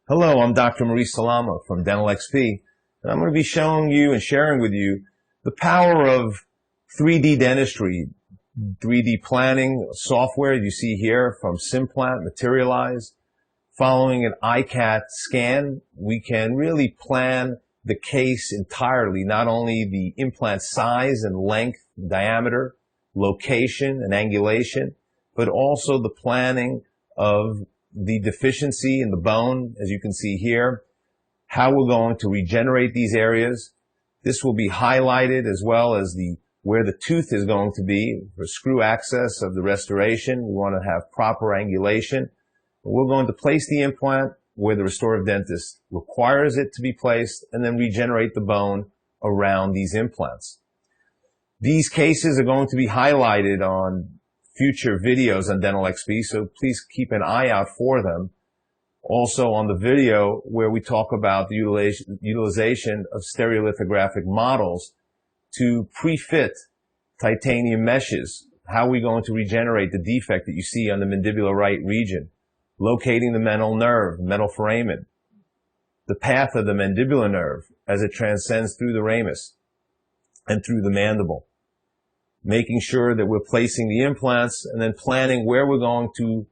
Hello, I'm Dr. Maurice Salama from Dental XP, and I'm going to be showing you and sharing with you the power of 3D dentistry, 3D planning software you see here from Simplant, Materialise. Following an iCat scan, we can really plan the case entirely, not only the implant size and length, diameter, location, and angulation, but also the planning of the deficiency in the bone, as you can see here, how we're going to regenerate these areas. This will be highlighted as well as where the tooth is going to be for screw access of the restoration. We want to have proper angulation. We're going to place the implant where the restorative dentist requires it to be placed and then regenerate the bone around these implants. These cases are going to be highlighted on future videos on Dental XP, so please keep an eye out for them. Also on the video where we talk about the utilization of stereolithographic models to pre-fit titanium meshes. How are we going to regenerate the defect that you see on the mandibular right region? Locating the mental nerve, mental foramen, the path of the mandibular nerve as it transcends through the ramus and through the mandible. Making sure that we're placing the implants and then planning where we're going to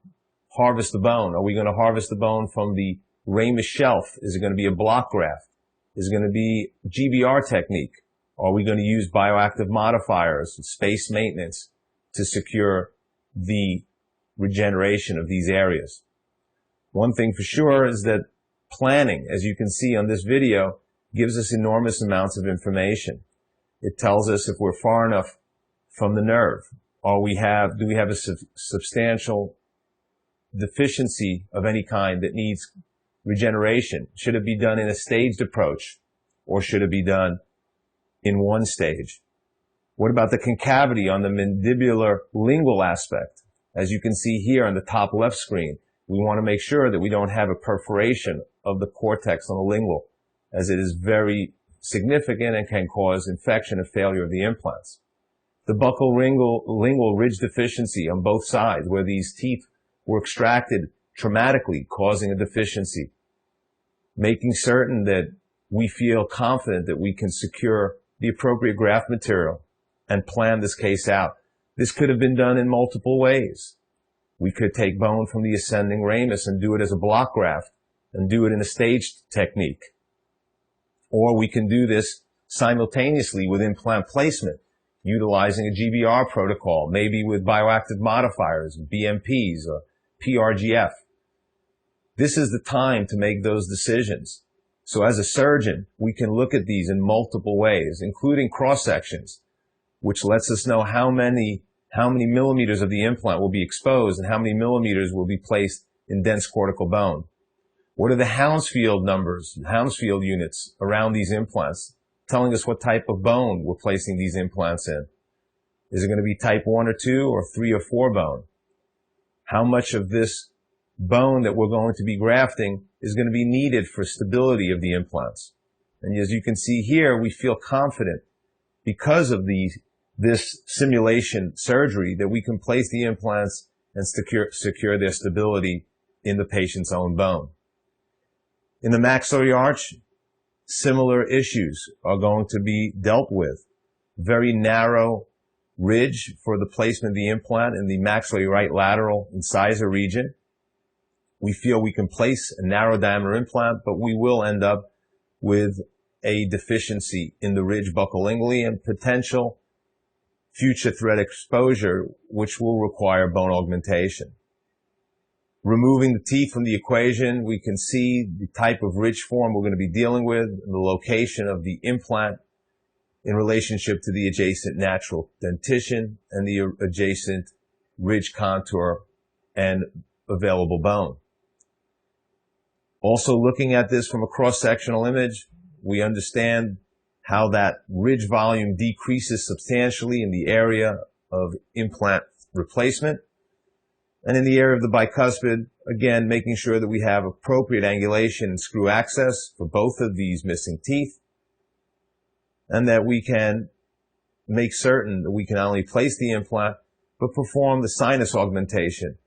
harvest the bone. Are we going to harvest the bone from the ramus shelf? Is it going to be a block graft? Is it going to be GBR technique? Are we going to use bioactive modifiers, space maintenance to secure the regeneration of these areas? One thing for sure is that planning, as you can see on this video, gives us enormous amounts of information. It tells us if we're far enough from the nerve, do we have a substantial deficiency of any kind that needs regeneration? Should it be done in a staged approach, or should it be done in one stage? What about the concavity on the mandibular lingual aspect? As you can see here on the top left screen, we want to make sure that we don't have a perforation of the cortex on the lingual, as it is very significant and can cause infection and failure of the implants. The buccal lingual ridge deficiency on both sides, where these teeth were extracted traumatically, causing a deficiency. Making certain that we feel confident that we can secure the appropriate graft material and plan this case out. This could have been done in multiple ways. We could take bone from the ascending ramus and do it as a block graft and do it in a staged technique. Or we can do this simultaneously with implant placement, utilizing a GBR protocol, maybe with bioactive modifiers, BMPs, or PRGF. This is the time to make those decisions. So as a surgeon, we can look at these in multiple ways, including cross-sections, which lets us know how many millimeters of the implant will be exposed and how many millimeters will be placed in dense cortical bone. What are the Hounsfield numbers, Hounsfield units around these implants, telling us what type of bone we're placing these implants in? Is it going to be type 1 or 2 or 3 or 4 bone? How much of this bone that we're going to be grafting is going to be needed for stability of the implants? And as you can see here, we feel confident because of this simulation surgery that we can place the implants and secure their stability in the patient's own bone. In the maxillary arch, similar issues are going to be dealt with. Very narrow ridge for the placement of the implant in the maxillary right lateral incisor region. We feel we can place a narrow diameter implant, but we will end up with a deficiency in the ridge buccolingually and potential future threat exposure, which will require bone augmentation. Removing the teeth from the equation, we can see the type of ridge form we're going to be dealing with, the location of the implant in relationship to the adjacent natural dentition and the adjacent ridge contour and available bone. Also looking at this from a cross-sectional image, we understand how that ridge volume decreases substantially in the area of implant replacement. And in the area of the bicuspid, again, making sure that we have appropriate angulation and screw access for both of these missing teeth, and that we can make certain that we can not only place the implant, but perform the sinus augmentation.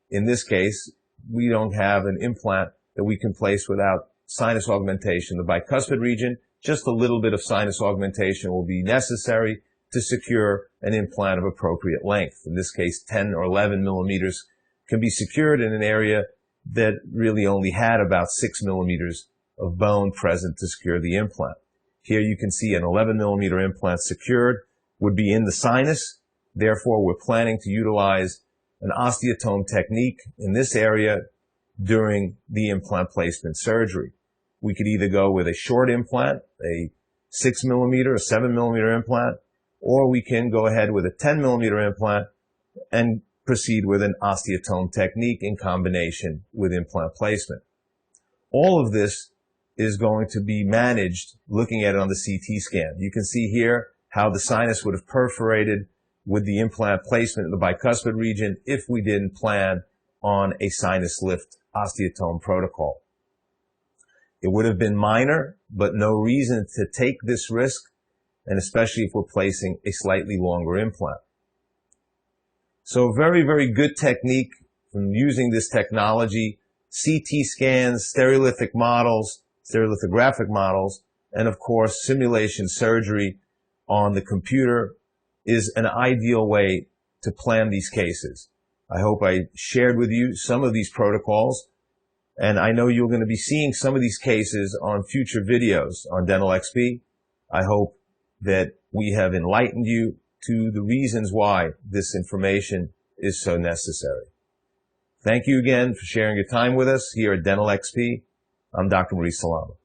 In this case, we don't have an implant that we can place without sinus augmentation. The bicuspid region, just a little bit of sinus augmentation will be necessary to secure an implant of appropriate length. In this case, 10 or 11 millimeters can be secured in an area that really only had about 6 millimeters of bone present to secure the implant. Here you can see an 11 millimeter implant secured would be in the sinus. Therefore, we're planning to utilize an osteotome technique in this area during the implant placement surgery. We could either go with a short implant, a 6 millimeter, a 7 millimeter implant, or we can go ahead with a 10 millimeter implant and proceed with an osteotome technique in combination with implant placement. All of this is going to be managed looking at it on the CT scan. You can see here how the sinus would have perforated with the implant placement in the bicuspid region if we didn't plan on a sinus lift osteotome protocol. It would have been minor, but no reason to take this risk, and especially if we're placing a slightly longer implant. So very, very good technique from using this technology, CT scans, stereolithographic models, and of course simulation surgery on the computer is an ideal way to plan these cases. I hope I shared with you some of these protocols, and I know you're going to be seeing some of these cases on future videos on Dental XP. I hope that we have enlightened you to the reasons why this information is so necessary. Thank you again for sharing your time with us here at Dental XP. I'm Dr. Maurice Salama.